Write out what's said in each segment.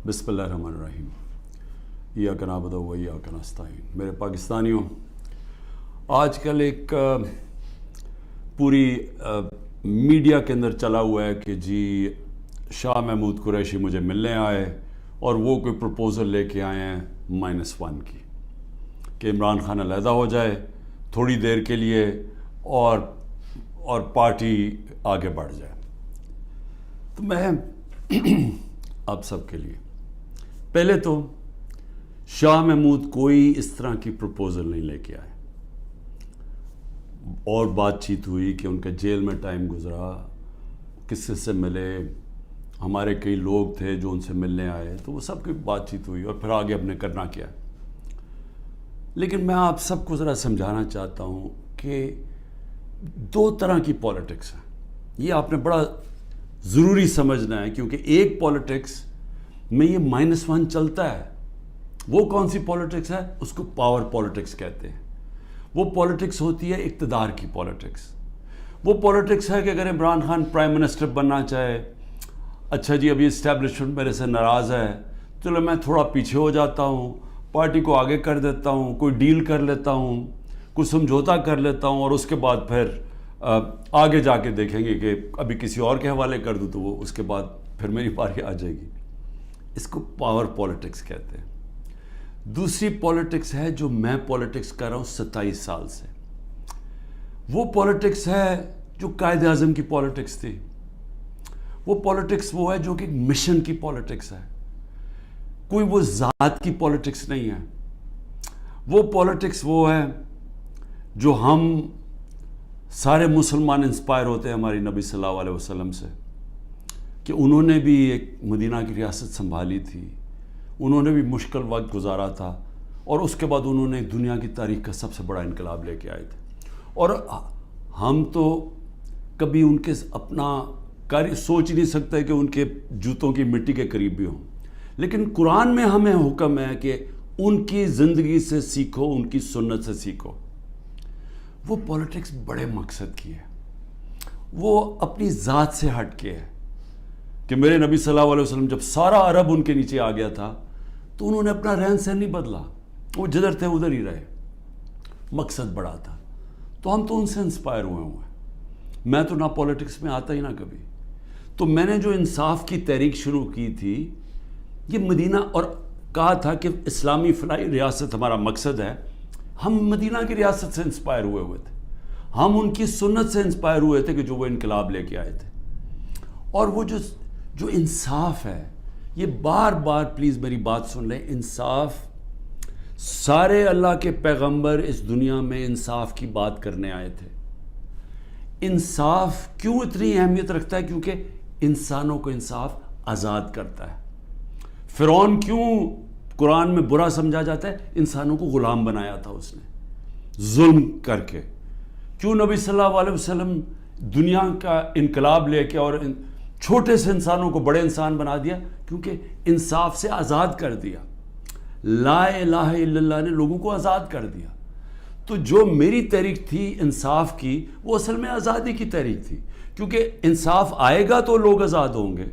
بسم اللہ الرحمن الرحیم. ایاک نعبد و ایاک نستعین. میرے پاکستانیوں، آج کل ایک پوری میڈیا کے اندر چلا ہوا ہے کہ جی شاہ محمود قریشی مجھے ملنے آئے اور وہ کوئی پروپوزل لے کے آئے ہیں -1 کی، کہ عمران خان علیحدہ ہو جائے تھوڑی دیر کے لیے اور پارٹی آگے بڑھ جائے. تو میں آپ سب کے لیے پہلے تو شاہ محمود کوئی اس طرح کی پروپوزل نہیں لے کے آئے، اور بات چیت ہوئی کہ ان کا جیل میں ٹائم گزرا، کس سے ملے، ہمارے کئی لوگ تھے جو ان سے ملنے آئے، تو وہ سب کی بات چیت ہوئی اور پھر آگے ہم نے کرنا کیا. لیکن میں آپ سب کو ذرا سمجھانا چاہتا ہوں کہ 2 طرح کی پالیٹکس ہیں. یہ آپ نے بڑا ضروری سمجھنا ہے، کیونکہ ایک پالیٹکس میں یہ -1 چلتا ہے. وہ کون سی پالیٹکس ہے؟ اس کو پاور پالیٹکس کہتے ہیں. وہ پالیٹکس ہوتی ہے اقتدار کی پالیٹکس. وہ پالیٹکس ہے کہ اگر عمران خان پرائم منسٹر بننا چاہے، اچھا جی ابھی اسٹیبلشمنٹ میرے سے ناراض ہے، چلو میں تھوڑا پیچھے ہو جاتا ہوں، پارٹی کو آگے کر دیتا ہوں، کوئی ڈیل کر لیتا ہوں، کوئی سمجھوتا کر لیتا ہوں، اور اس کے بعد پھر آگے جا کے دیکھیں گے کہ ابھی کسی اور کے حوالے کر دوں تو وہ اس کے بعد پھر میری باری آ جائے گی. اس کو پاور پالیٹکس کہتے ہیں. دوسری پالیٹکس ہے جو میں پالیٹکس کر رہا ہوں 27 سال سے. وہ پالیٹکس ہے جو قائد اعظم کی پالیٹکس تھی. وہ پالیٹکس وہ ہے جو کہ مشن کی پالیٹکس ہے، کوئی وہ ذات کی پالیٹکس نہیں ہے. وہ پالیٹکس وہ ہے جو ہم سارے مسلمان انسپائر ہوتے ہیں ہماری نبی صلی اللہ علیہ وسلم سے، کہ انہوں نے بھی ایک مدینہ کی ریاست سنبھالی تھی، انہوں نے بھی مشکل وقت گزارا تھا، اور اس کے بعد انہوں نے دنیا کی تاریخ کا سب سے بڑا انقلاب لے کے آئے تھے. اور ہم تو کبھی ان کے اپنا سوچ ہی نہیں سکتے کہ ان کے جوتوں کی مٹی کے قریب بھی ہوں. لیکن قرآن میں ہمیں حکم ہے کہ ان کی زندگی سے سیکھو، ان کی سنت سے سیکھو. وہ پالیٹکس بڑے مقصد کی ہے، وہ اپنی ذات سے ہٹ کے ہے. کہ میرے نبی صلی اللہ علیہ وسلم جب سارا عرب ان کے نیچے آ گیا تھا تو انہوں نے اپنا رہن سہن نہیں بدلا، وہ جدھر تھے ادھر ہی رہے. مقصد بڑا تھا. تو ہم تو ان سے انسپائر ہوئے ہیں. میں تو نہ پالیٹکس میں آتا ہی نہ کبھی. تو میں نے جو انصاف کی تحریک شروع کی تھی، یہ مدینہ، اور کہا تھا کہ اسلامی فلاحی ریاست ہمارا مقصد ہے. ہم مدینہ کی ریاست سے انسپائر ہوئے تھے، ہم ان کی سنت سے انسپائر ہوئے تھے کہ جو وہ انقلاب لے کے آئے تھے. اور وہ جو انصاف ہے، یہ بار بار پلیز میری بات سن لیں. انصاف، سارے اللہ کے پیغمبر اس دنیا میں انصاف کی بات کرنے آئے تھے. انصاف کیوں اتنی اہمیت رکھتا ہے؟ کیونکہ انسانوں کو انصاف آزاد کرتا ہے. فرعون کیوں قرآن میں برا سمجھا جاتا ہے؟ انسانوں کو غلام بنایا تھا اس نے ظلم کر کے. کیوں نبی صلی اللہ علیہ وسلم دنیا کا انقلاب لے کے اور چھوٹے سے انسانوں کو بڑے انسان بنا دیا؟ کیونکہ انصاف سے آزاد کر دیا. لا الہ الا اللہ نے لوگوں کو آزاد کر دیا. تو جو میری تحریک تھی انصاف کی، وہ اصل میں آزادی کی تحریک تھی، کیونکہ انصاف آئے گا تو لوگ آزاد ہوں گے.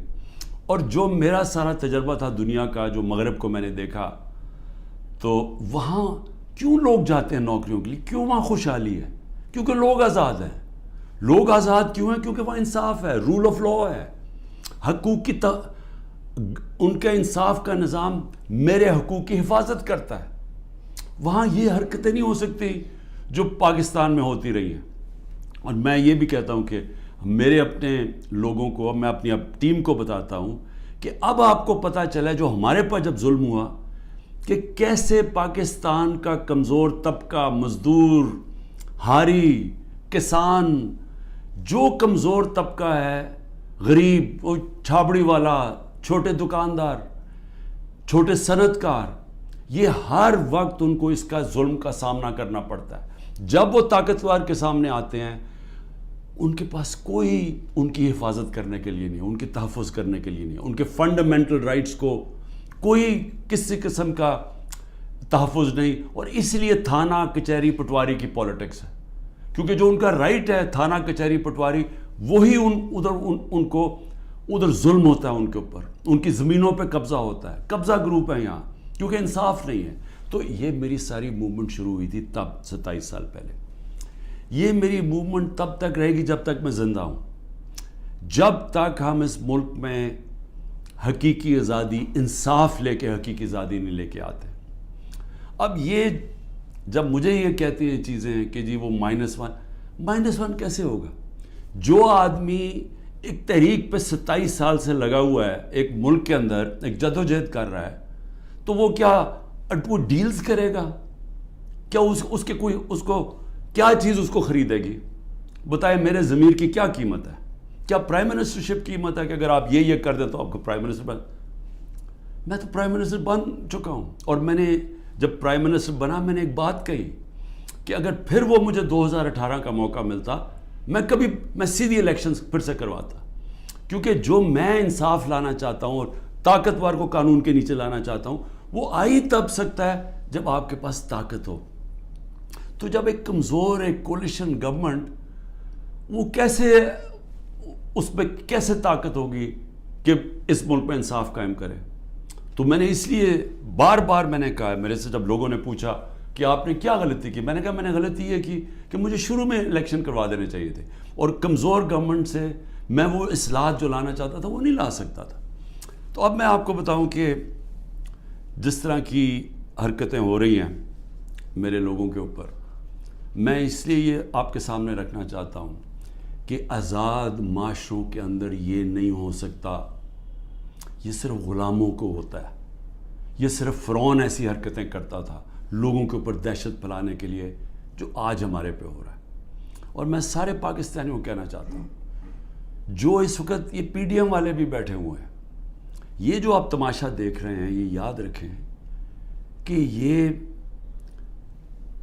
اور جو میرا سارا تجربہ تھا دنیا کا، جو مغرب کو میں نے دیکھا، تو وہاں کیوں لوگ جاتے ہیں نوکریوں کے لیے؟ کیوں وہاں خوشحالی ہے؟ کیونکہ لوگ آزاد ہیں. لوگ آزاد کیوں ہیں؟ کیونکہ وہاں انصاف ہے، رول آف لا ہے، حقوق کی ان کا انصاف کا نظام میرے حقوق کی حفاظت کرتا ہے. وہاں یہ حرکتیں نہیں ہو سکتی جو پاکستان میں ہوتی رہی ہیں. اور میں یہ بھی کہتا ہوں کہ میرے اپنے لوگوں کو، میں اپنی ٹیم کو بتاتا ہوں کہ اب آپ کو پتہ چلا جو ہمارے پر جب ظلم ہوا، کہ کیسے پاکستان کا کمزور طبقہ، مزدور، ہاری، کسان، جو کمزور طبقہ ہے، غریب، وہ چھابڑی والا، چھوٹے دکاندار، چھوٹے صنعت کار، یہ ہر وقت ان کو اس کا ظلم کا سامنا کرنا پڑتا ہے. جب وہ طاقتور کے سامنے آتے ہیں، ان کے پاس کوئی ان کی حفاظت کرنے کے لیے نہیں، ان کے تحفظ کرنے کے لیے نہیں، ان کے فنڈامنٹل رائٹس کو کوئی کسی قسم کا تحفظ نہیں. اور اس لیے تھانہ کچہری پٹواری کی پالیٹکس ہے، کیونکہ جو ان کا رائٹ ہے تھانہ کچہری پٹواری، وہی ان کو ادھر ظلم ہوتا ہے ان کے اوپر، ان کی زمینوں پہ قبضہ ہوتا ہے، قبضہ گروپ ہے یہاں، کیونکہ انصاف نہیں ہے. تو یہ میری ساری موومنٹ شروع ہوئی تھی تب 27 سال پہلے. یہ میری موومنٹ تب تک رہے گی جب تک میں زندہ ہوں، جب تک ہم اس ملک میں حقیقی آزادی، انصاف لے کے حقیقی آزادی نہیں لے کے آتے. اب یہ جب مجھے یہ کہتی ہیں چیزیں کہ جی وہ -1 کیسے ہوگا؟ جو آدمی ایک تحریک پہ 27 سال سے لگا ہوا ہے، ایک ملک کے اندر ایک جدوجہد کر رہا ہے، تو وہ کیا وہ ڈیلز کرے گا؟ کیا اس کو کیا چیز اس کو خریدے گی؟ بتائے میرے ضمیر کی کیا قیمت ہے؟ کیا پرائم منسٹرشپ قیمت ہے کہ اگر آپ یہ کر دیں تو آپ کو پرائم منسٹر میں تو پرائم منسٹر بن چکا ہوں. اور میں نے جب پرائم منسٹر بنا، میں نے ایک بات کہی کہ اگر پھر وہ مجھے 2018 کا موقع ملتا، میں سیدھی الیکشنز پھر سے کرواتا. کیونکہ جو میں انصاف لانا چاہتا ہوں اور طاقتور کو قانون کے نیچے لانا چاہتا ہوں، وہ آئی تب سکتا ہے جب آپ کے پاس طاقت ہو. تو جب ایک کمزور ایک کولیشن گورنمنٹ، وہ اس پہ کیسے طاقت ہوگی کہ اس ملک میں انصاف قائم کرے؟ تو میں نے اس لیے بار بار میں نے کہا، میرے سے جب لوگوں نے پوچھا کہ آپ نے کیا غلطی کی، میں نے کہا میں نے غلطی یہ کی کہ مجھے شروع میں الیکشن کروا دینے چاہیے تھے، اور کمزور گورنمنٹ سے میں وہ اصلاحات جو لانا چاہتا تھا وہ نہیں لا سکتا تھا. تو اب میں آپ کو بتاؤں کہ جس طرح کی حرکتیں ہو رہی ہیں میرے لوگوں کے اوپر، میں اس لیے یہ آپ کے سامنے رکھنا چاہتا ہوں کہ آزاد معاشروں کے اندر یہ نہیں ہو سکتا. یہ صرف غلاموں کو ہوتا ہے. یہ صرف فرعون ایسی حرکتیں کرتا تھا لوگوں کے اوپر دہشت پھیلانے کے لیے، جو آج ہمارے پہ ہو رہا ہے. اور میں سارے پاکستانیوں کو کہنا چاہتا ہوں، جو اس وقت یہ پی ڈی ایم والے بھی بیٹھے ہوئے ہیں، یہ جو آپ تماشا دیکھ رہے ہیں، یہ یاد رکھیں کہ یہ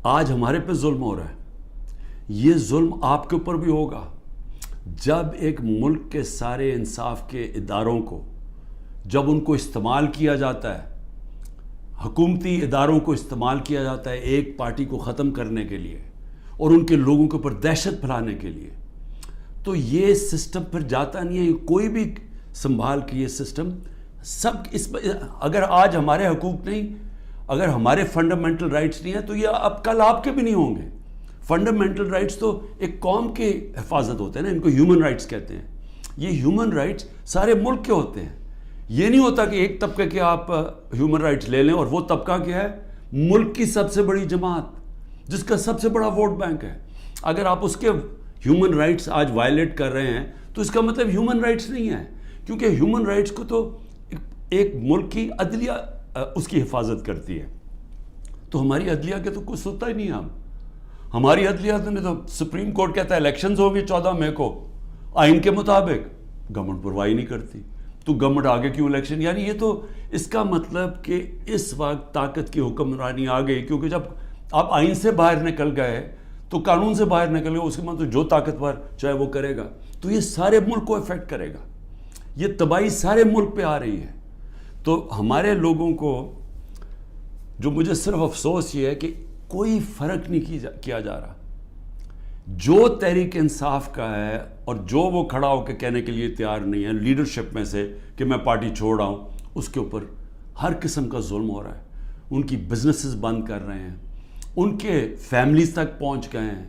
آج ہمارے پہ ظلم ہو رہا ہے. یہ ظلم آپ کے اوپر بھی ہوگا جب ایک ملک کے سارے انصاف کے اداروں کو، جب ان کو استعمال کیا جاتا ہے، حکومتی اداروں کو استعمال کیا جاتا ہے ایک پارٹی کو ختم کرنے کے لیے اور ان کے لوگوں کے اوپر دہشت پھیلانے کے لیے. تو یہ سسٹم پھر جاتا نہیں ہے. کوئی بھی سنبھال کے یہ سسٹم اگر آج ہمارے حقوق نہیں، اگر ہمارے فنڈامنٹل رائٹس نہیں ہیں، تو یہ اب کل آپ کے بھی نہیں ہوں گے. فنڈامنٹل رائٹس تو ایک قوم کے حفاظت ہوتے ہیں نا، ان کو ہیومن رائٹس کہتے ہیں. یہ ہیومن رائٹس سارے ملک کے ہوتے ہیں. یہ نہیں ہوتا کہ ایک طبقے کے آپ ہیومن رائٹس لے لیں اور وہ طبقہ کیا ہے؟ ملک کی سب سے بڑی جماعت جس کا سب سے بڑا ووٹ بینک ہے. اگر آپ اس کے ہیومن رائٹس آج وائلیٹ کر رہے ہیں تو اس کا مطلب ہیومن رائٹس نہیں ہے، کیونکہ ہیومن رائٹس کو تو ایک ملک کی عدلیہ اس کی حفاظت کرتی ہے. تو ہماری عدلیہ کے تو کچھ سنتا ہی نہیں. ہماری عدلیہ نے تو سپریم کورٹ کہتا ہے الیکشنز ہوں گی 14 مئی کو آئین کے مطابق، گورنمنٹ پرواہی نہیں کرتی. تو گورنمنٹ آگے کیوں الیکشن؟ یعنی یہ تو اس کا مطلب کہ اس وقت طاقت کی حکمرانی آ گئی، کیونکہ جب آپ آئین سے باہر نکل گئے تو قانون سے باہر نکل گئے، اس کے مطلب جو طاقتور چاہے وہ کرے گا. تو یہ سارے ملک کو افیکٹ کرے گا. یہ تباہی سارے ملک پہ آ رہی ہے. تو ہمارے لوگوں کو جو مجھے صرف افسوس یہ ہے کہ کوئی فرق نہیں کیا جا رہا. جو تحریک انصاف کا ہے اور جو وہ کھڑا ہو کے کہنے کے لیے تیار نہیں ہے لیڈرشپ میں سے کہ میں پارٹی چھوڑ رہا ہوں، اس کے اوپر ہر قسم کا ظلم ہو رہا ہے. ان کی بزنسز بند کر رہے ہیں، ان کے فیملیز تک پہنچ گئے ہیں،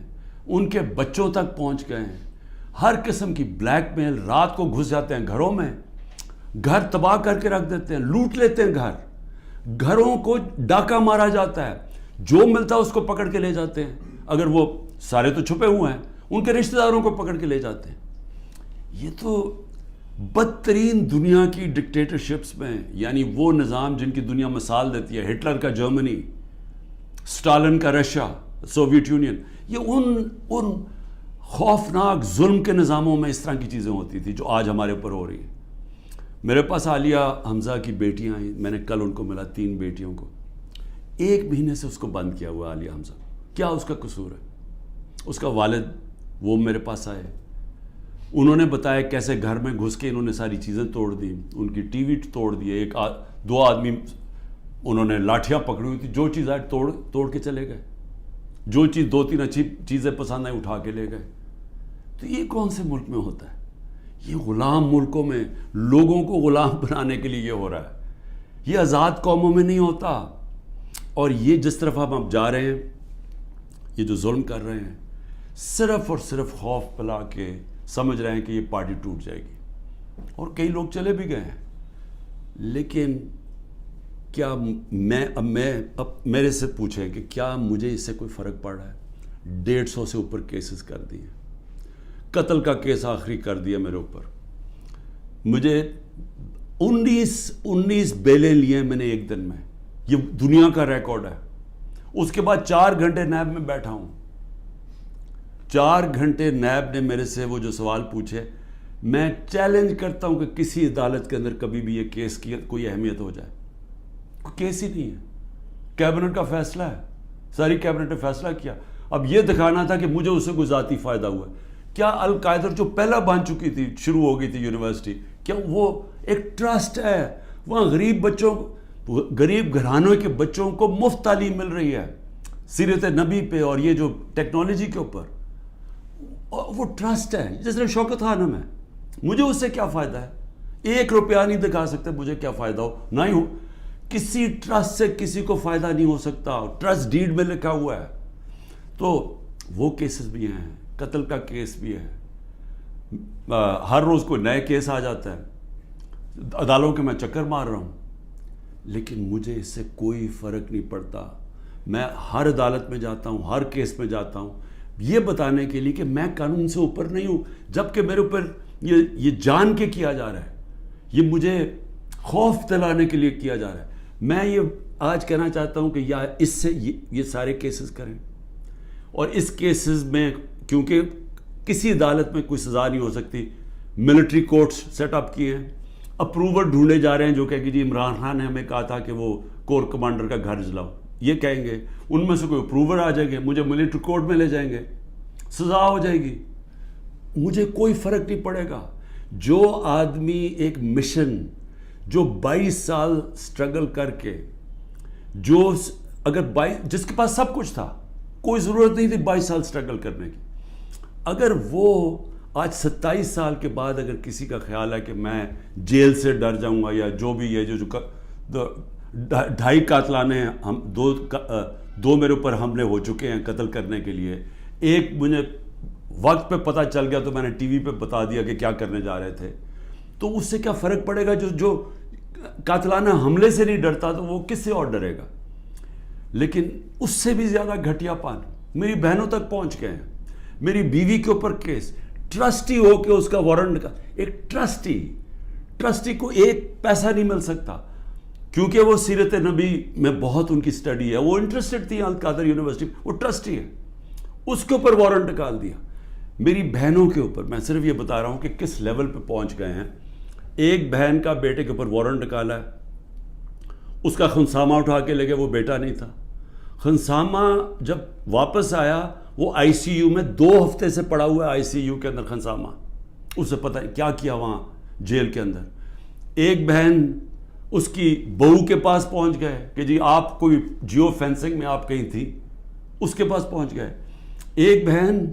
ان کے بچوں تک پہنچ گئے ہیں. ہر قسم کی بلیک میل، رات کو گھس جاتے ہیں گھروں میں، گھر تباہ کر کے رکھ دیتے ہیں، لوٹ لیتے ہیں گھروں کو ڈاکہ مارا جاتا ہے، جو ملتا ہے اس کو پکڑ کے لے جاتے ہیں. اگر وہ سارے تو چھپے ہوئے ہیں، ان کے رشتہ داروں کو پکڑ کے لے جاتے ہیں. یہ تو بدترین دنیا کی ڈکٹیٹرشپس میں، یعنی وہ نظام جن کی دنیا مثال دیتی ہے، ہٹلر کا جرمنی، اسٹالن کا رشیا، سوویت یونین، یہ ان خوفناک ظلم کے نظاموں میں اس طرح کی چیزیں ہوتی تھی جو آج ہمارے اوپر ہو رہی ہیں. میرے پاس عالیہ حمزہ کی بیٹیاں ہیں، میں نے کل ان کو ملا، 3 بیٹیوں کو. 1 مہینے سے اس کو بند کیا ہوا عالیہ حمزہ. کیا اس کا قصور ہے؟ اس کا والد وہ میرے پاس آئے، انہوں نے بتایا کیسے گھر میں گھس کے انہوں نے ساری چیزیں توڑ دی، ان کی ٹی وی توڑ دیے. 2 آدمی انہوں نے لاٹھیاں پکڑی ہوئی تھی، جو چیز آئے توڑ کے چلے گئے. جو چیز 2-3 اچھی چیزیں پسند آئیں اٹھا کے لے گئے. تو یہ کون سے ملک میں ہوتا ہے؟ یہ غلام ملکوں میں لوگوں کو غلام بنانے کے لیے یہ ہو رہا ہے. یہ آزاد قوموں میں نہیں ہوتا. اور یہ جس طرف ہم جا رہے ہیں, یہ جو ظلم کر رہے ہیں, صرف اور صرف خوف پلا کے سمجھ رہے ہیں کہ یہ پارٹی ٹوٹ جائے گی. اور کئی لوگ چلے بھی گئے ہیں. لیکن کیا اب میرے سے پوچھیں کہ کیا مجھے اس سے کوئی فرق پڑ رہا ہے؟ 150 سے اوپر کیسز کر دیے. قتل کا کیس آخری کر دیا میرے اوپر. مجھے 19 بیلیں لیے میں نے ایک دن میں. یہ دنیا کا ریکارڈ ہے. اس کے بعد 4 گھنٹے نیب میں بیٹھا ہوں. 4 گھنٹے نیب نے میرے سے وہ جو سوال پوچھے, میں چیلنج کرتا ہوں کہ کسی عدالت کے اندر کبھی بھی یہ کیس کی کوئی اہمیت ہو جائے. کوئی کیس ہی نہیں ہے. کیبنٹ کا فیصلہ ہے, ساری کیبنٹ نے فیصلہ کیا. اب یہ دکھانا تھا کہ مجھے اس سے کوئی ذاتی فائدہ ہوا. کیا القاعدہ جو پہلا بن چکی تھی, شروع ہو گئی تھی یونیورسٹی, کیا وہ ایک ٹرسٹ ہے؟ وہاں غریب گھرانوں کے بچوں کو مفت تعلیم مل رہی ہے سیرت نبی پہ اور یہ جو ٹیکنالوجی کے اوپر. وہ ٹرسٹ ہے جس نے شوکت خانم ہے. مجھے اس سے کیا فائدہ ہے؟ 1 روپیہ نہیں دکھا سکتے مجھے کیا فائدہ ہو. نہ ہی ہو کسی ٹرسٹ سے کسی کو فائدہ نہیں ہو سکتا. ٹرسٹ ڈیڈ میں لکھا ہوا ہے. تو وہ کیسز بھی ہیں, قتل کا کیس بھی ہے. ہر روز کوئی نئے کیس آ جاتا ہے. عدالتوں کے میں چکر مار رہا ہوں, لیکن مجھے اس سے کوئی فرق نہیں پڑتا. میں ہر عدالت میں جاتا ہوں, ہر کیس میں جاتا ہوں, یہ بتانے کے لیے کہ میں قانون سے اوپر نہیں ہوں. جبکہ میرے اوپر یہ جان کے کیا جا رہا ہے, یہ مجھے خوف دلانے کے لیے کیا جا رہا ہے. میں یہ آج کہنا چاہتا ہوں کہ یا اس سے یہ سارے کیسز کریں, اور اس کیسز میں کیونکہ کسی عدالت میں کوئی سزا نہیں ہو سکتی, ملٹری کورٹس سیٹ اپ کیے ہیں. اپروور ڈھونڈے جا رہے ہیں جو کہ جی عمران خان نے ہمیں کہا تھا کہ وہ کور کمانڈر کا گھر جلاؤ. یہ کہیں گے, ان میں سے کوئی اپروور آ جائیں گے, مجھے ملٹری کورٹ میں لے جائیں گے, سزا ہو جائے گی. مجھے کوئی فرق نہیں پڑے گا. جو آدمی ایک مشن, جو 22 سال سٹرگل کر کے, جو اگر جس کے پاس سب کچھ تھا, کوئی ضرورت نہیں تھی 22 سال سٹرگل کرنے کی, اگر وہ آج 27 سال کے بعد اگر کسی کا خیال ہے کہ میں جیل سے ڈر جاؤں گا, یا جو بھی ہے جو 2.5 قاتلانے ہم دو میرے اوپر حملے ہو چکے ہیں قتل کرنے کے لیے, ایک مجھے وقت پہ پتہ چل گیا تو میں نے ٹی وی پہ بتا دیا کہ کیا کرنے جا رہے تھے, تو اس سے کیا فرق پڑے گا؟ جو قاتلانہ حملے سے نہیں ڈرتا تو وہ کس سے اور ڈرے گا؟ لیکن اس سے بھی زیادہ گھٹیا پان میری بہنوں تک پہنچ گئے ہیں. میری بیوی کے اوپر کیس, ٹرسٹی ہو کے اس کا وارنٹ کا, ایک ٹرسٹی کو 1 پیسہ نہیں مل سکتا, کیونکہ وہ سیرت نبی میں بہت ان کی سٹڈی ہے, وہ انٹرسٹڈ تھی القادر یونیورسٹی, وہ ٹرسٹی ہے, اس کے اوپر وارنٹ نکال دیا. میری بہنوں کے اوپر میں صرف یہ بتا رہا ہوں کہ کس لیول پہ پہنچ گئے ہیں. ایک بہن کا بیٹے کے اوپر وارنٹ نکالا ہے, اس کا خنسامہ اٹھا کے لے گئے, وہ بیٹا نہیں تھا. خنسامہ جب واپس آیا وہ آئی سی یو میں 2 ہفتے سے پڑا ہوا ہے, آئی سی یو کے اندر خنسامہ, اسے پتہ ہے کیا کیا وہاں جیل کے اندر. ایک بہن اس کی بہو کے پاس پہنچ گئے کہ جی آپ کوئی جیو فینسنگ میں آپ کہیں تھی, اس کے پاس پہنچ گئے. ایک بہن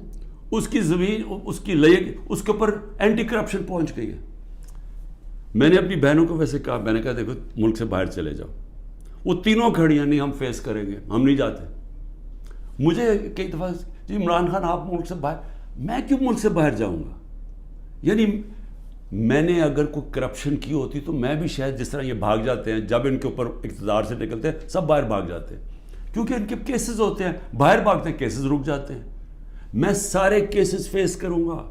اس کی زمین اس کے اوپر اینٹی کرپشن پہنچ گئی ہے. میں نے اپنی بہنوں کو ویسے کہا, میں نے کہا دیکھو ملک سے باہر چلے جاؤ. وہ تینوں کھڑی ہیں, نہیں ہم فیس کریں گے, ہم نہیں جاتے. مجھے کئی دفعہ جی عمران خان آپ ملک سے باہر, میں کیوں ملک سے باہر جاؤں گا؟ یعنی میں نے اگر کوئی کرپشن کی ہوتی تو میں بھی شاید جس طرح یہ بھاگ جاتے ہیں, جب ان کے اوپر اقتدار سے نکلتے ہیں سب باہر بھاگ جاتے ہیں, کیونکہ ان کے کیسز ہوتے ہیں, باہر بھاگتے ہیں, کیسز رک جاتے ہیں. میں سارے کیسز فیس کروں گا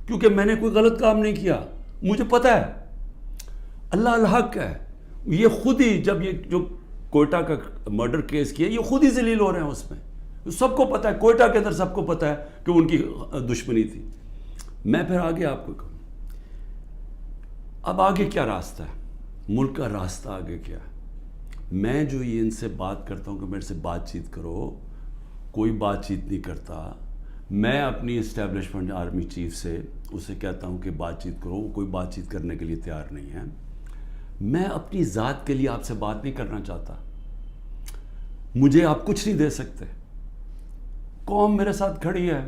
کیونکہ میں نے کوئی غلط کام نہیں کیا. مجھے پتہ ہے اللہ الحق ہے. یہ خود ہی جب یہ جو کوئٹہ کا مرڈر کیس کیا, یہ خود ہی ذلیل ہو رہے ہیں اس میں. سب کو پتہ ہے, کوئٹہ کے اندر سب کو پتہ ہے کہ ان کی دشمنی تھی. میں پھر آگے آپ کو کہوں, اب آگے کیا راستہ ہے, ملک کا راستہ آگے کیا ہے؟ میں جو یہ ان سے بات کرتا ہوں کہ میرے سے بات چیت کرو, کوئی بات چیت نہیں کرتا. میں اپنی اسٹیبلشمنٹ آرمی چیف سے اسے کہتا ہوں کہ بات چیت کرو, وہ کوئی بات چیت کرنے کے لیے تیار نہیں ہے. میں اپنی ذات کے لیے آپ سے بات نہیں کرنا چاہتا. مجھے آپ کچھ نہیں دے سکتے. قوم میرے ساتھ کھڑی ہے,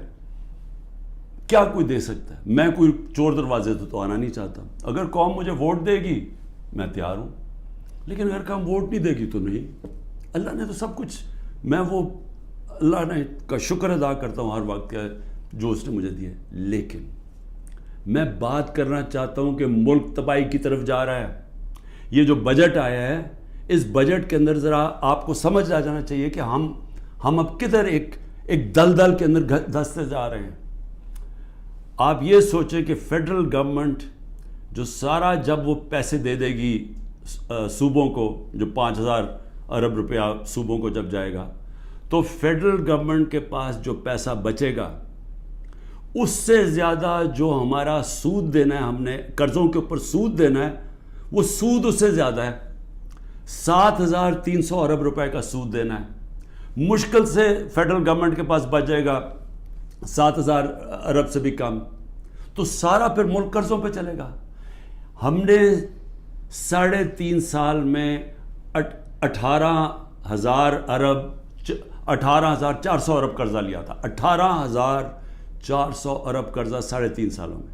کیا کوئی دے سکتا ہے؟ میں کوئی چور دروازے تو آنا نہیں چاہتا. اگر قوم مجھے ووٹ دے گی میں تیار ہوں, لیکن اگر قوم ووٹ نہیں دے گی تو نہیں. اللہ نے تو سب کچھ, میں وہ اللہ نے کا شکر ادا کرتا ہوں ہر وقت کا جو اس نے مجھے دیا. لیکن میں بات کرنا چاہتا ہوں کہ ملک تباہی کی طرف جا رہا ہے. یہ جو بجٹ آیا ہے, اس بجٹ کے اندر ذرا آپ کو سمجھ آ جانا چاہیے کہ ہم اب کدھر ایک دلدل کے اندر دھستے جا رہے ہیں. آپ یہ سوچیں کہ فیڈرل گورنمنٹ جو سارا جب وہ پیسے دے دے گی صوبوں کو, جو 5,000 ارب روپیہ صوبوں کو جب جائے گا, تو فیڈرل گورنمنٹ کے پاس جو پیسہ بچے گا اس سے زیادہ جو ہمارا سود دینا ہے, ہم نے قرضوں کے اوپر سود دینا ہے, وہ سود اس سے زیادہ ہے. 7,300 ارب روپے کا سود دینا ہے. مشکل سے فیڈرل گورنمنٹ کے پاس بچ جائے گا 7,000 ارب سے بھی کم, تو سارا پھر ملک قرضوں پہ چلے گا. ہم نے 3.5 سال میں 18,000 ارب 18,400 ارب قرضہ لیا تھا. 18,400 ارب قرضہ 3.5 سالوں میں.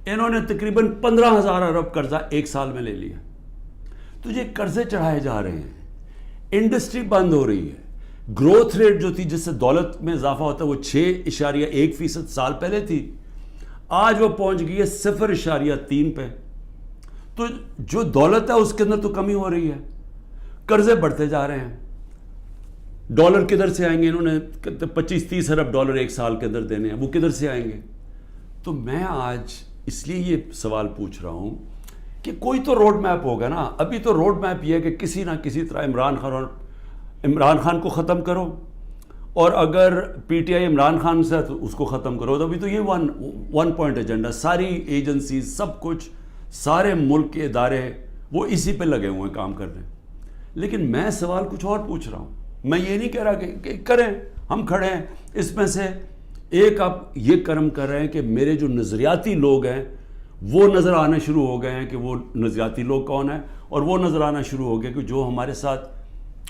انہوں نے تقریباً 15,000 ارب قرضہ ایک سال میں لے لیا. تو یہ قرضے چڑھائے جا رہے ہیں, انڈسٹری بند ہو رہی ہے. گروتھ ریٹ جو تھی جس سے دولت میں اضافہ ہوتا ہے وہ 6.1% سال پہلے تھی, آج وہ پہنچ گئی ہے 0.3 پہ. تو جو دولت ہے اس کے اندر تو کمی ہو رہی ہے, قرضے بڑھتے جا رہے ہیں. ڈالر کدھر سے آئیں گے؟ انہوں نے 25-30 ارب ڈالر ایک سال کے اندر دینے ہیں, وہ کدھر سے آئیں گے؟ تو میں آج اس لیے یہ سوال پوچھ رہا ہوں کہ کوئی تو روڈ میپ ہوگا نا. ابھی تو روڈ میپ یہ ہے کہ کسی نہ کسی طرح عمران خان کو ختم کرو, اور اگر P T I Imran Khan سے تو اس کو ختم کرو. تو ابھی تو یہ ون پوائنٹ ایجنڈا, ساری ایجنسیز, سب کچھ, سارے ملک کے ادارے وہ اسی پہ لگے ہوئے ہیں کام کر رہے ہیں. لیکن میں سوال کچھ اور پوچھ رہا ہوں. میں یہ نہیں کہہ رہا کہ کریں, ہم کھڑے ہیں. اس میں سے ایک آپ یہ کرم کر رہے ہیں کہ میرے جو نظریاتی لوگ ہیں وہ نظر آنے شروع ہو گئے ہیں کہ وہ نظریاتی لوگ کون ہیں, اور وہ نظر آنا شروع ہو گئے کہ جو ہمارے ساتھ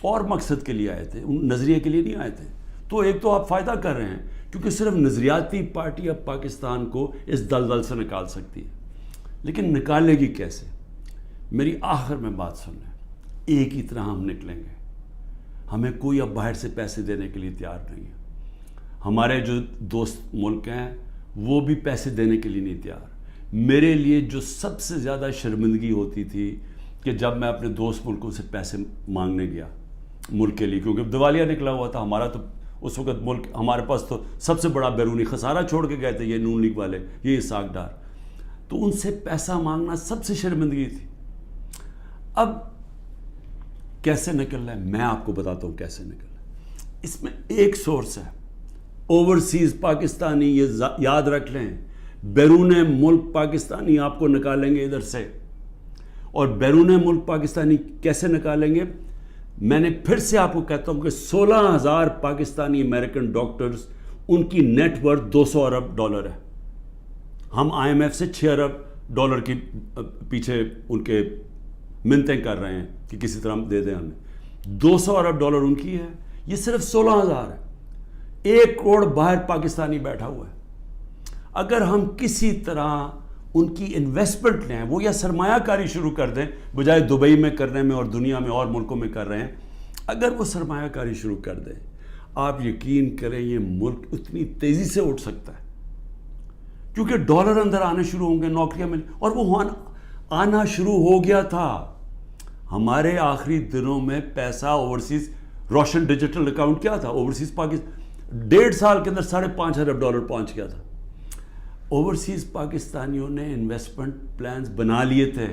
اور مقصد کے لیے آئے تھے, ان نظریے کے لیے نہیں آئے تھے. تو ایک تو آپ فائدہ کر رہے ہیں کیونکہ صرف نظریاتی پارٹی اب پاکستان کو اس دلدل سے نکال سکتی ہے. لیکن نکالے گی کیسے؟ میری آخر میں بات سن لیں, ایک ہی طرح ہم نکلیں گے. ہمیں کوئی اب باہر سے پیسے دینے کے لیے تیار نہیں ہے. ہمارے جو دوست ملک ہیں وہ بھی پیسے دینے کے لیے نہیں تیار. میرے لیے جو سب سے زیادہ شرمندگی ہوتی تھی کہ جب میں اپنے دوست ملکوں سے پیسے مانگنے گیا ملک کے لیے, کیونکہ دیوالیہ نکلا ہوا تھا ہمارا, تو اس وقت ملک ہمارے پاس تو سب سے بڑا بیرونی خسارہ چھوڑ کے گئے تھے یہ نون لیگ والے, یہ اسحاق ڈار. تو ان سے پیسہ مانگنا سب سے شرمندگی تھی. اب کیسے نکلنا ہے میں آپ کو بتاتا ہوں کیسے نکلنا ہے. اس میں ایک سورس ہے اوورسیز پاکستانی, یہ یاد رکھ لیں. بیرون ملک پاکستانی آپ کو نکالیں گے ادھر سے, اور بیرون ملک پاکستانی کیسے نکالیں گے؟ میں نے پھر سے آپ کو کہتا ہوں کہ 16,000 پاکستانی امریکن ڈاکٹرز, ان کی نیٹ ورتھ 200 ارب ڈالر ہے. ہم IMF سے 6 ارب ڈالر کی پیچھے ان کے منتیں کر رہے ہیں کہ کسی طرح دے دیں ہمیں. 200 ارب ڈالر ان کی ہے, یہ صرف 16,000 ہے. 1 کروڑ باہر پاکستانی بیٹھا ہوا ہے. اگر ہم کسی طرح ان کی انویسٹمنٹ لیں, وہ یا سرمایہ کاری شروع کر دیں بجائے دبئی میں کرنے میں اور دنیا میں اور ملکوں میں کر رہے ہیں, اگر وہ سرمایہ کاری شروع کر دیں, آپ یقین کریں یہ ملک اتنی تیزی سے اٹھ سکتا ہے کیونکہ ڈالر اندر آنے شروع ہوں گے, نوکریاں مل, اور وہ آنا شروع ہو گیا تھا. ہمارے آخری دنوں میں پیسہ اوورسیز, روشن ڈیجیٹل اکاؤنٹ کیا تھا اوورسیز پاکستان, 1.5 سال کے اندر 5.5 ارب ڈالر پہنچ گیا تھا. اوورسیز پاکستانیوں نے انویسٹمنٹ پلانز بنا لیے تھے.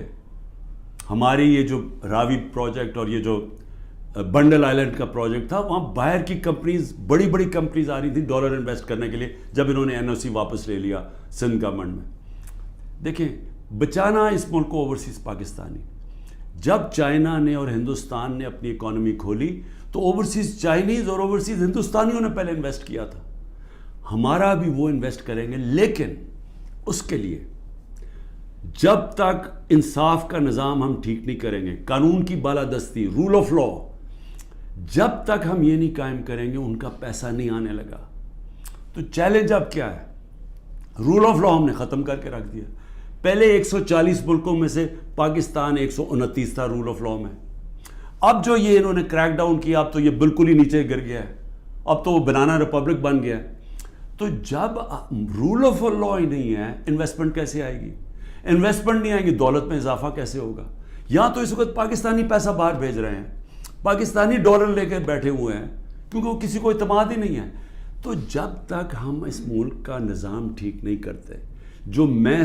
ہماری یہ جو راوی پروجیکٹ اور یہ جو بنڈل آئلینڈ کا پروجیکٹ تھا, وہاں باہر کی کمپنیز, بڑی بڑی کمپنیز آ رہی تھی ڈالر انویسٹ کرنے کے لیے جب انہوں نے NOC واپس لے لیا سندھ گورنمنٹ میں. دیکھیں بچانا اس ملک کو اوورسیز پاکستانی. جب چائنا نے اور ہندوستان نے اپنی اکانومی کھولی تو اوورسیز چائنیز اور اوورسیز ہندوستانیوں نے پہلے انویسٹ کیا تھا. ہمارا بھی وہ انویسٹ کریں گے, لیکن اس کے لیے جب تک انصاف کا نظام ہم ٹھیک نہیں کریں گے, قانون کی بالادستی, رول آف لا, جب تک ہم یہ نہیں قائم کریں گے ان کا پیسہ نہیں آنے لگا. تو چیلنج اب کیا ہے؟ رول آف لا ہم نے ختم کر کے رکھ دیا. پہلے 140 ملکوں میں سے پاکستان 129 تھا رول آف لا میں. اب جو یہ انہوں نے کریک ڈاؤن کیا اب تو یہ بالکل ہی نیچے گر گیا ہے, اب تو وہ بنانا ریپبلک بن گیا ہے. تو جب رول آف لا ہی نہیں ہے, انویسٹمنٹ کیسے آئے گی؟ انویسٹمنٹ نہیں آئے گی, دولت میں اضافہ کیسے ہوگا؟ یہاں تو اس وقت پاکستانی پیسہ باہر بھیج رہے ہیں, پاکستانی ڈالر لے کے بیٹھے ہوئے ہیں, کیونکہ وہ کسی کو اعتماد ہی نہیں ہے. تو جب تک ہم اس ملک کا نظام ٹھیک نہیں کرتے, جو میں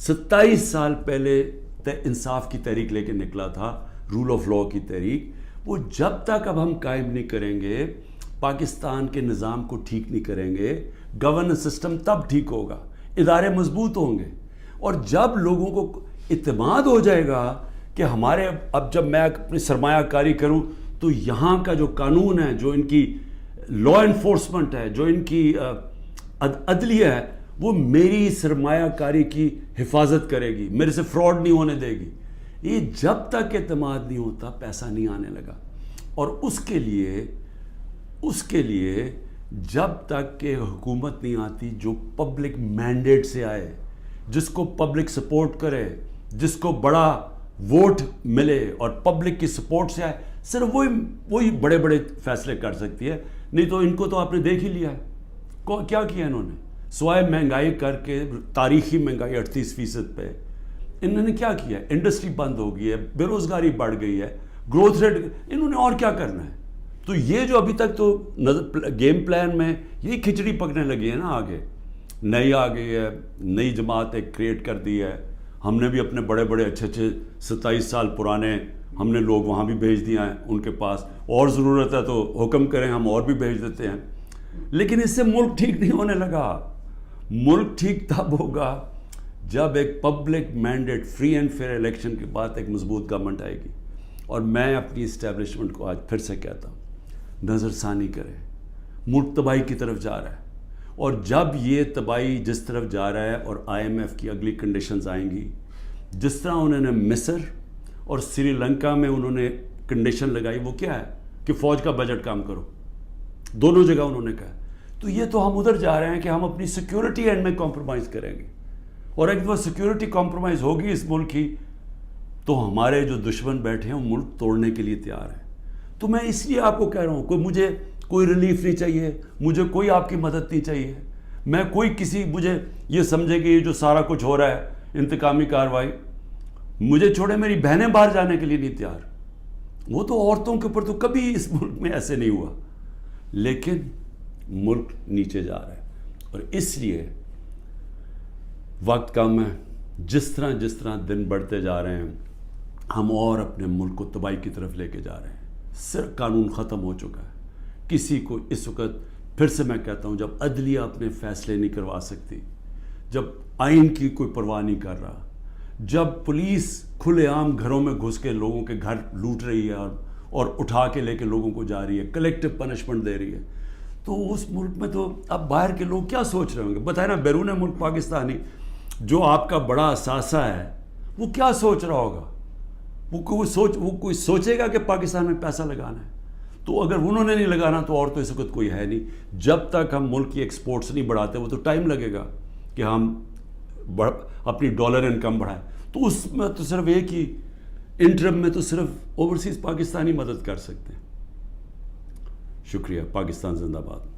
27 سال پہلے انصاف کی تحریک لے کے نکلا تھا, رول آف لا کی تحریک, وہ جب تک اب ہم قائم نہیں کریں گے, پاکستان کے نظام کو ٹھیک نہیں کریں گے, گورننس سسٹم تب ٹھیک ہوگا, ادارے مضبوط ہوں گے. اور جب لوگوں کو اعتماد ہو جائے گا کہ ہمارے اب جب میں اپنی سرمایہ کاری کروں تو یہاں کا جو قانون ہے, جو ان کی لا انفورسمنٹ ہے, جو ان کی عدلیہ ہے, وہ میری سرمایہ کاری کی حفاظت کرے گی, میرے سے فراڈ نہیں ہونے دے گی. یہ جب تک اعتماد نہیں ہوتا پیسہ نہیں آنے لگا. اور اس کے لیے جب تک کہ حکومت نہیں آتی جو پبلک مینڈیٹ سے آئے, جس کو پبلک سپورٹ کرے, جس کو بڑا ووٹ ملے اور پبلک کی سپورٹ سے آئے, صرف وہی بڑے بڑے فیصلے کر سکتی ہے. نہیں تو ان کو تو آپ نے دیکھ ہی لیا ہے کیا کیا انہوں نے, سوائے مہنگائی کر کے, تاریخی مہنگائی 38% پہ, انہوں نے کیا کیا؟ انڈسٹری بند ہو گئی ہے, بے روزگاری بڑھ گئی ہے, گروتھ ریٹ, انہوں نے اور کیا کرنا ہے؟ تو یہ جو ابھی تک تو گیم پلان میں یہی کھچڑی پکنے لگی ہے نا. آگے نئی آ گئی ہے, نئی جماعت ایک کریٹ کر دی ہے, ہم نے بھی اپنے بڑے بڑے اچھے 27 سال پرانے ہم نے لوگ وہاں بھی بھیج دیا ہیں ان کے پاس, اور ضرورت ہے تو حکم کریں ہم اور بھی بھیج دیتے ہیں. لیکن اس سے ملک ٹھیک نہیں ہونے لگا. ملک ٹھیک تب ہوگا جب ایک public mandate, free and fair election کے بعد ایک مضبوط گورنمنٹ آئے گی. اور میں اپنی اسٹیبلشمنٹ کو آج پھر سے کہتا ہوں, نظر ثانی کرے, ملک تباہی کی طرف جا رہا ہے. اور جب یہ تباہی جس طرف جا رہا ہے اور IMF کی اگلی کنڈیشنز آئیں گی, جس طرح انہوں نے مصر اور سری لنکا میں انہوں نے کنڈیشن لگائی, وہ کیا ہے کہ فوج کا بجٹ کام کرو, دونوں جگہ انہوں نے کہا. تو یہ تو ہم ادھر جا رہے ہیں کہ ہم اپنی سیکیورٹی اینڈ میں کمپرومائز کریں گے, اور اگر وہ سیکیورٹی کمپرومائز ہوگی اس ملک کی تو ہمارے جو دشمن بیٹھے ہیں وہ ملک توڑنے کے لیے تیار ہیں. تو میں اس لیے آپ کو کہہ رہا ہوں, مجھے کوئی ریلیف نہیں چاہیے, مجھے کوئی آپ کی مدد نہیں چاہیے, میں کوئی مجھے یہ سمجھے کہ یہ جو سارا کچھ ہو رہا ہے انتقامی کارروائی, مجھے چھوڑے میری بہنیں باہر جانے کے لیے نہیں تیار. وہ تو عورتوں کے اوپر تو کبھی اس ملک میں ایسے نہیں ہوا, لیکن ملک نیچے جا رہا ہے. اور اس لیے وقت کم ہے, جس طرح دن بڑھتے جا رہے ہیں ہم اور اپنے ملک کو تباہی کی طرف لے کے جا رہے ہیں. صرف قانون ختم ہو چکا ہے. کسی کو اس وقت پھر سے میں کہتا ہوں, جب عدلیہ اپنے فیصلے نہیں کروا سکتی, جب آئین کی کوئی پرواہ نہیں کر رہا, جب پولیس کھلے عام گھروں میں گھس کے لوگوں کے گھر لوٹ رہی ہے اور اٹھا کے لے کے لوگوں کو جا رہی ہے, کلیکٹیو پنشمنٹ دے رہی ہے, تو اس ملک میں تو اب باہر کے لوگ کیا سوچ رہے ہوں گے؟ بتائیں نا, بیرون ملک پاکستانی جو آپ کا بڑا اثاثہ ہے وہ کیا سوچ رہا ہوگا؟ وہ کوئی سوچے گا کہ پاکستان میں پیسہ لگانا ہے؟ تو اگر انہوں نے نہیں لگانا تو اور تو اس وقت کوئی ہے نہیں. جب تک ہم ملک کی ایکسپورٹس نہیں بڑھاتے, وہ تو ٹائم لگے گا کہ ہم اپنی ڈالر انکم بڑھائیں. تو اس میں تو صرف ایک ہی انٹرم میں تو صرف اوورسیز پاکستانی مدد کر سکتے ہیں. شکریہ. پاکستان زندہ باد.